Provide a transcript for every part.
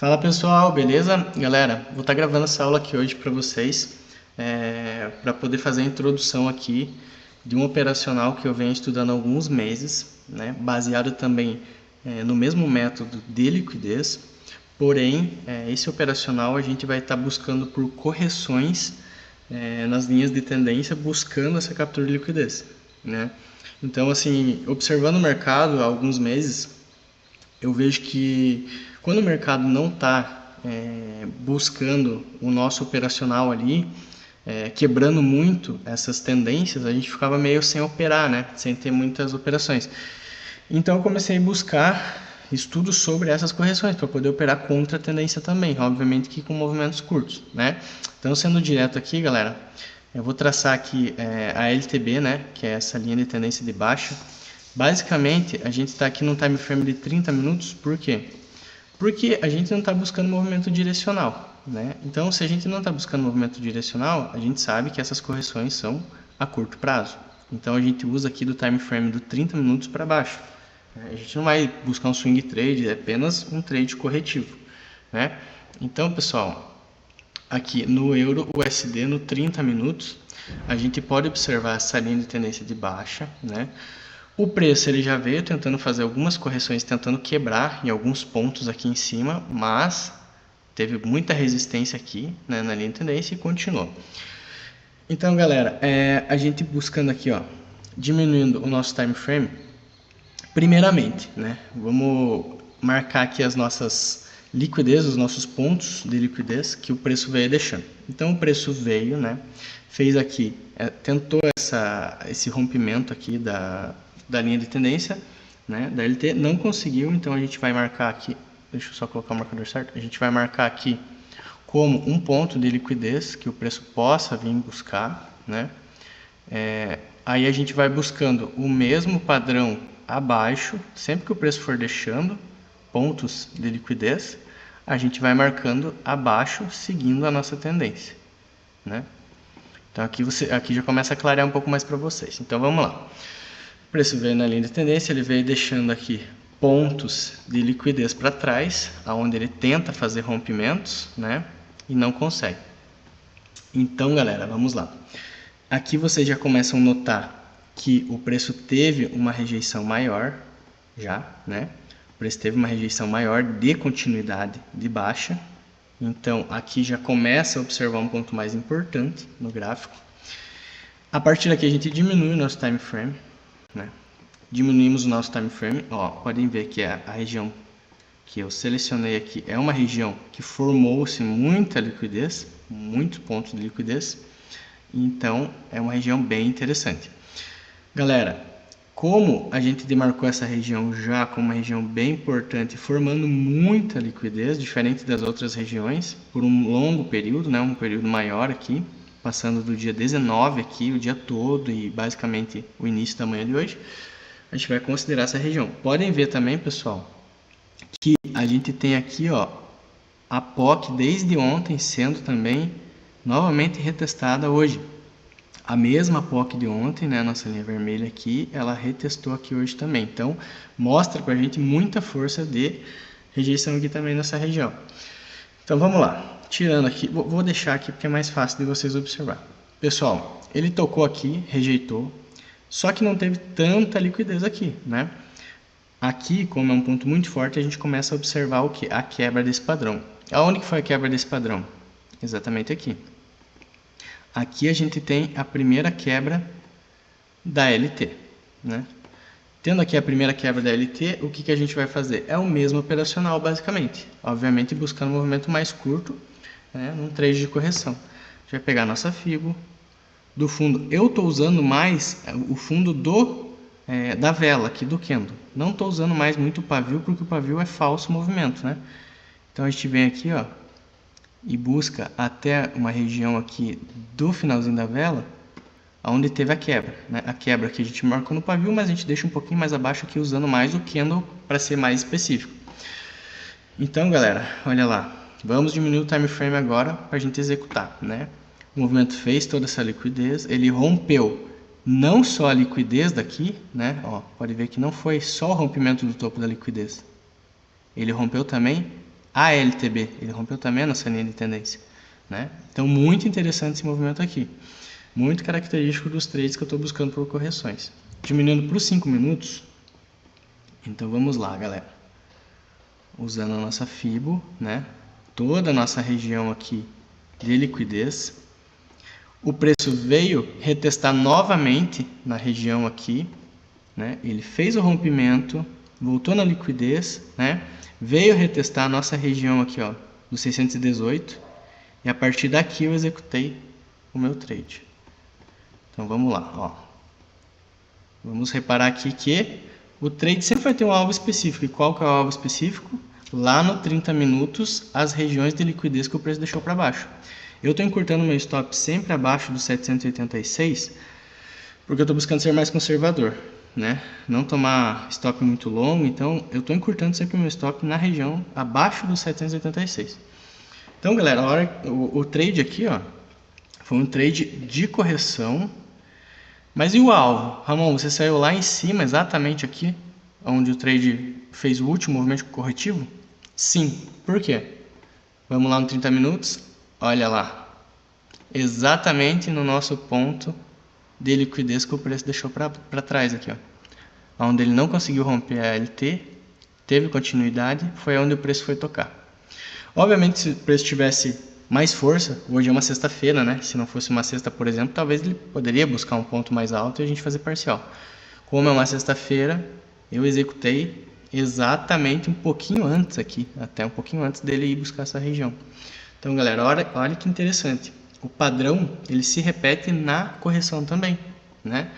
Fala pessoal, beleza? Galera, vou estar gravando essa aula aqui hoje para vocês, para poder fazer a introdução aqui de um operacional que eu venho estudando há alguns meses, né? Baseado também no mesmo método de liquidez, porém esse operacional a gente vai estar buscando por correções nas linhas de tendência, buscando essa captura de liquidez, né? Então, assim, observando o mercado há alguns meses, eu vejo que quando o mercado não está buscando o nosso operacional ali, quebrando muito essas tendências, a gente ficava meio sem operar, né? Sem ter muitas operações. Então eu comecei a buscar estudos sobre essas correções para poder operar contra a tendência também, obviamente que com movimentos curtos, né? Então, sendo direto aqui, galera, eu vou traçar aqui a LTB, né? Que é essa linha de tendência de baixa. Basicamente, a gente está aqui num time frame de 30 minutos, por quê? Porque a gente não está buscando movimento direcional, né? Então, se a gente não está buscando movimento direcional, a gente sabe que essas correções são a curto prazo. Então, a gente usa aqui do time frame do 30 minutos para baixo. A gente não vai buscar um swing trade, é apenas um trade corretivo, né? Então, pessoal, aqui no Euro USD no 30 minutos, a gente pode observar essa linha de tendência de baixa, né? O preço ele já veio tentando fazer algumas correções, tentando quebrar em alguns pontos aqui em cima, mas teve muita resistência aqui, né, na linha de tendência e continuou. Então, galera, a gente buscando aqui, ó, diminuindo o nosso time frame, primeiramente, né, vamos marcar aqui as nossas liquidez, os nossos pontos de liquidez que o preço veio deixando. Então, o preço veio, né, fez aqui, tentou esse rompimento aqui da linha de tendência, né, da LT, não conseguiu, então a gente vai marcar aqui, deixa eu só colocar o marcador certo, a gente vai marcar aqui como um ponto de liquidez que o preço possa vir buscar, né, aí a gente vai buscando o mesmo padrão abaixo, sempre que o preço for deixando pontos de liquidez, a gente vai marcando abaixo, seguindo a nossa tendência, né. Então aqui já começa a clarear um pouco mais para vocês. Então vamos lá. O preço veio na linha de tendência, ele veio deixando aqui pontos de liquidez para trás, aonde ele tenta fazer rompimentos, né? E não consegue. Então, galera, vamos lá. Aqui vocês já começam a notar que o preço teve uma rejeição maior, já, né? O preço teve uma rejeição maior de continuidade de baixa. Então, aqui já começa a observar um ponto mais importante no gráfico. A partir daqui a gente diminui o nosso time frame, né? Diminuímos o nosso time frame, ó, podem ver que a região que eu selecionei aqui é uma região que formou-se muita liquidez, muitos pontos de liquidez, então é uma região bem interessante. Galera, como a gente demarcou essa região já como uma região bem importante, formando muita liquidez, diferente das outras regiões, por um longo período, né, um período maior aqui, passando do dia 19 aqui, o dia todo e basicamente o início da manhã de hoje, a gente vai considerar essa região. Podem ver também, pessoal, que a gente tem aqui, ó, a POC desde ontem sendo também novamente retestada hoje. A mesma POC de ontem, né, nossa linha vermelha aqui, ela retestou aqui hoje também. Então, mostra pra gente muita força de rejeição aqui também nessa região. Então, vamos lá. Tirando aqui, vou deixar aqui porque é mais fácil de vocês observar. Pessoal, ele tocou aqui, rejeitou, só que não teve tanta liquidez aqui, né? Aqui, como é um ponto muito forte, a gente começa a observar o que? A quebra desse padrão. Aonde que foi a quebra desse padrão? Exatamente aqui. Aqui a gente tem a primeira quebra da LT, né? Tendo aqui a primeira quebra da LT, o que a gente vai fazer? É o mesmo operacional, basicamente. Obviamente, buscando um movimento mais curto, né, num trade de correção. A gente vai pegar a nossa Fibo do fundo. Eu estou usando mais o fundo da vela aqui do candle. Não estou usando mais muito o pavio, porque o pavio é falso movimento, né? Então, a gente vem aqui, ó, e busca até uma região aqui do finalzinho da vela, onde teve a quebra, né? A quebra que a gente marcou no pavio, mas a gente deixa um pouquinho mais abaixo aqui, usando mais o candle para ser mais específico. Então, galera, olha lá. Vamos diminuir o time frame agora para a gente executar, né? O movimento fez toda essa liquidez, ele rompeu não só a liquidez daqui, né? Ó, pode ver que não foi só o rompimento do topo da liquidez. Ele rompeu também a LTB, ele rompeu também a nossa linha de tendência, né? Então, muito interessante esse movimento aqui. Muito característico dos trades que eu estou buscando por correções. Diminuindo para os 5 minutos. Então, vamos lá, galera. Usando a nossa FIBO, né? Toda a nossa região aqui de liquidez. O preço veio retestar novamente na região aqui, né? Ele fez o rompimento, voltou na liquidez, né? Veio retestar a nossa região aqui, ó, do 618, e a partir daqui eu executei o meu trade. Então vamos lá, ó. Vamos reparar aqui que o trade sempre vai ter um alvo específico. E qual que é o alvo específico? Lá no 30 minutos, as regiões de liquidez que o preço deixou para baixo. Eu estou encurtando meu stop sempre abaixo dos 786, porque eu estou buscando ser mais conservador, né? Não tomar stop muito longo, então eu estou encurtando sempre meu stop na região abaixo dos 786. Então, galera, o trade aqui, ó, foi um trade de correção. Mas e o alvo? Ramon, você saiu lá em cima, exatamente aqui, onde o trade fez o último movimento corretivo? Sim. Por quê? Vamos lá no 30 minutos. Olha lá. Exatamente no nosso ponto de liquidez que o preço deixou para trás aqui, ó. Onde ele não conseguiu romper a LT, teve continuidade, foi onde o preço foi tocar. Obviamente, se o preço tivesse mais força, hoje é uma sexta-feira, né? Se não fosse uma sexta, por exemplo, talvez ele poderia buscar um ponto mais alto e a gente fazer parcial. Como é uma sexta-feira, eu executei exatamente um pouquinho antes aqui, até um pouquinho antes dele ir buscar essa região. Então, galera, olha que interessante. O padrão, ele se repete na correção também, né?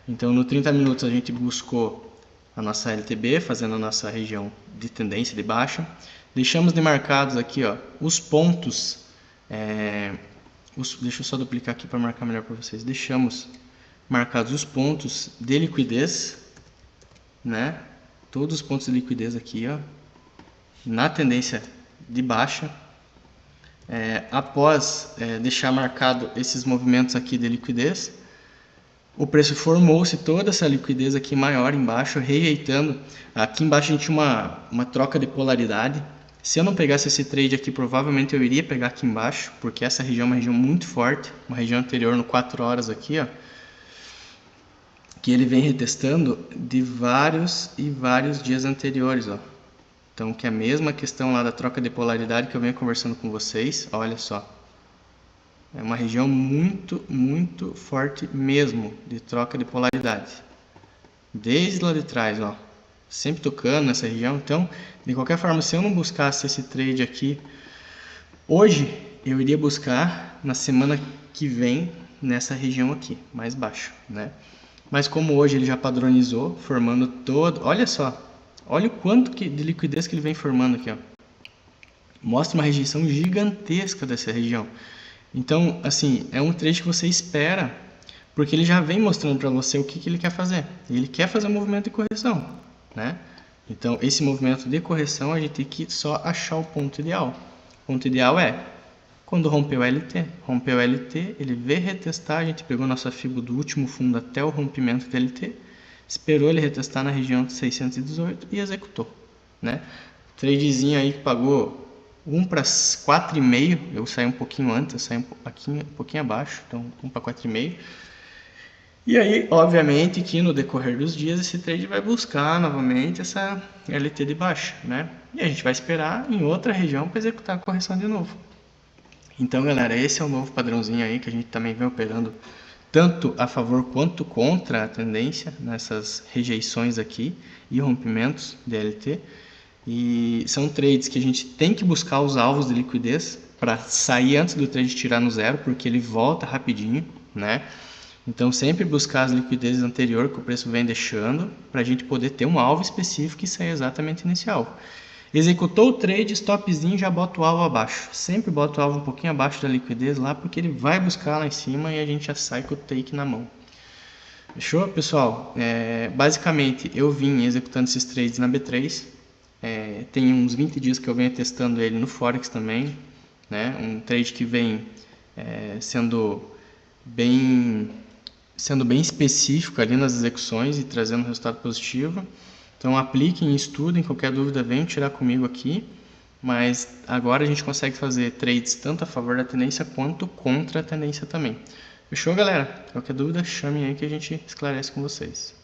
Então, no 30 minutos a gente buscou a nossa LTB, fazendo a nossa região de tendência de baixa. Deixamos demarcados aqui, ó, os pontos. Deixa eu só duplicar aqui para marcar melhor para vocês. Deixamos marcados os pontos de liquidez, né? Todos os pontos de liquidez aqui, ó, na tendência de baixa. Após deixar marcado esses movimentos aqui de liquidez, o preço formou-se toda essa liquidez aqui maior embaixo, rejeitando. Aqui embaixo a gente tinha uma troca de polaridade. Se eu não pegasse esse trade aqui, provavelmente eu iria pegar aqui embaixo, porque essa região é uma região muito forte, uma região anterior no 4 horas aqui, ó, que ele vem retestando de vários e vários dias anteriores, ó. Então, que é a mesma questão lá da troca de polaridade que eu venho conversando com vocês, olha só. É uma região muito, muito forte mesmo de troca de polaridade. Desde lá de trás, ó. Sempre tocando nessa região. Então, de qualquer forma, se eu não buscasse esse trade aqui hoje, eu iria buscar na semana que vem nessa região aqui, mais baixo, né? Mas como hoje ele já padronizou, formando todo... Olha só, olha o quanto de liquidez que ele vem formando aqui, ó. Mostra uma rejeição gigantesca dessa região. Então, assim, é um trade que você espera, porque ele já vem mostrando para você o que ele quer fazer. Ele quer fazer um movimento de correção, né? Então, esse movimento de correção, a gente tem que só achar o ponto ideal. O ponto ideal é quando rompeu o LT. Rompeu o LT, ele veio retestar, a gente pegou nossa FIBO do último fundo até o rompimento do LT, esperou ele retestar na região de 618 e executou, né? Tradezinho aí que pagou 1 para 4,5, eu saí um pouquinho antes, eu saí um pouquinho abaixo, então 1 para 4,5. E aí, obviamente, que no decorrer dos dias esse trade vai buscar novamente essa LT de baixa, né? E a gente vai esperar em outra região para executar a correção de novo. Então, galera, esse é o novo padrãozinho aí que a gente também vem operando tanto a favor quanto contra a tendência nessas rejeições aqui e rompimentos de LT. E são trades que a gente tem que buscar os alvos de liquidez para sair antes do trade tirar no zero, porque ele volta rapidinho, né? Então, sempre buscar as liquidezes anteriores que o preço vem deixando para a gente poder ter um alvo específico e sair exatamente nesse alvo. Executou o trade, stopzinho, já bota o alvo abaixo. Sempre bota o alvo um pouquinho abaixo da liquidez lá, porque ele vai buscar lá em cima e a gente já sai com o take na mão. Fechou, pessoal? Basicamente, eu vim executando esses trades na B3. Tem uns 20 dias que eu venho testando ele no Forex também, né? Um trade que vem sendo bem específico ali nas execuções e trazendo resultado positivo. Então apliquem, estudem, qualquer dúvida venham tirar comigo aqui, mas agora a gente consegue fazer trades tanto a favor da tendência quanto contra a tendência também. Fechou, galera? Qualquer dúvida, chamem aí que a gente esclarece com vocês.